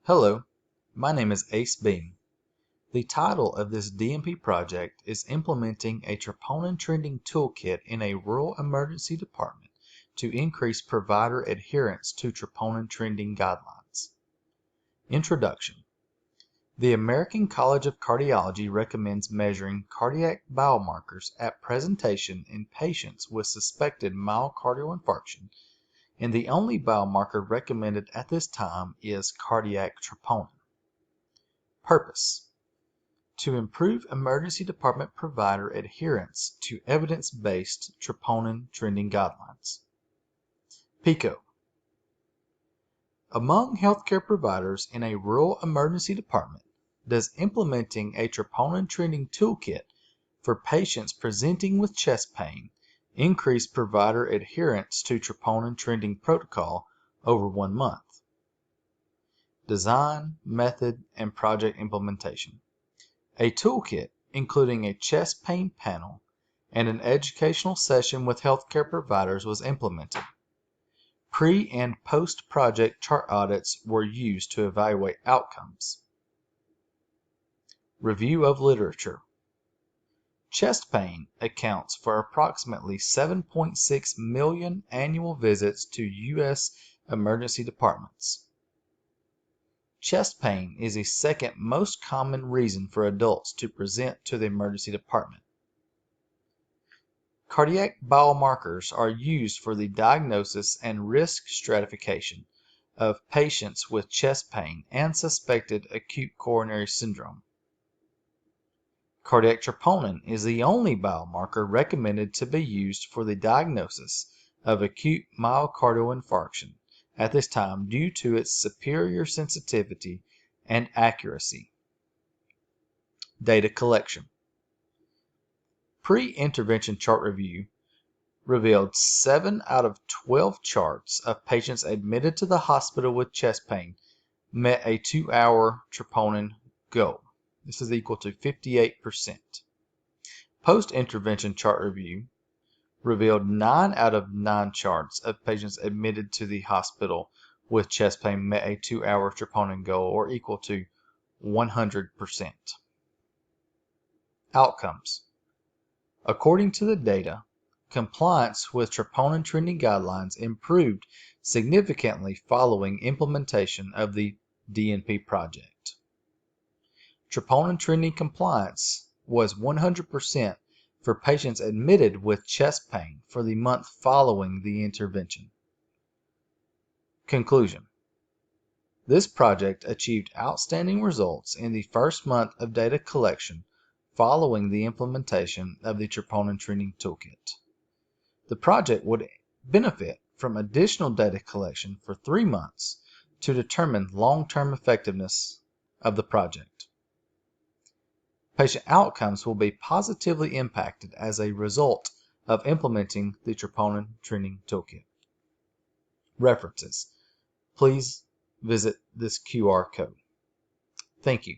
Hello, my name is Ace Beam. The title of this DNP project is Implementing a Troponin Trending Toolkit in a Rural Emergency Department to Increase Provider Adherence to Troponin Trending Guidelines. Introduction. The American College of Cardiology recommends measuring cardiac biomarkers at presentation in patients with suspected myocardial infarction, and the only biomarker recommended at this time is cardiac troponin. Purpose: to improve emergency department provider adherence to evidence-based troponin trending guidelines. PICO. Among healthcare providers in a rural emergency department, does implementing a troponin trending toolkit for patients presenting with chest pain increase provider adherence to troponin trending protocol over 1 month? Design, method, and project implementation. A toolkit, including a chest pain panel and an educational session with healthcare providers, was implemented. Pre- and post-project chart audits were used to evaluate outcomes. Review of literature. Chest pain accounts for approximately 7.6 million annual visits to U.S. emergency departments. Chest pain is the second most common reason for adults to present to the emergency department. Cardiac biomarkers are used for the diagnosis and risk stratification of patients with chest pain and suspected acute coronary syndrome. Cardiac troponin is the only biomarker recommended to be used for the diagnosis of acute myocardial infarction at this time due to its superior sensitivity and accuracy. Data collection. Pre-intervention chart review revealed 7 out of 12 charts of patients admitted to the hospital with chest pain met a 2-hour troponin goal. This is equal to 58%. Post-intervention chart review revealed 9 out of 9 charts of patients admitted to the hospital with chest pain met a 2-hour troponin goal, or equal to 100%. Outcomes. According to the data, compliance with troponin trending guidelines improved significantly following implementation of the DNP project. Troponin trending compliance was 100% for patients admitted with chest pain for the month following the intervention. Conclusion. This project achieved outstanding results in the first month of data collection following the implementation of the troponin trending toolkit. The project would benefit from additional data collection for 3 months to determine long-term effectiveness of the project. Patient outcomes will be positively impacted as a result of implementing the troponin trending toolkit. References. Please visit this QR code. Thank you.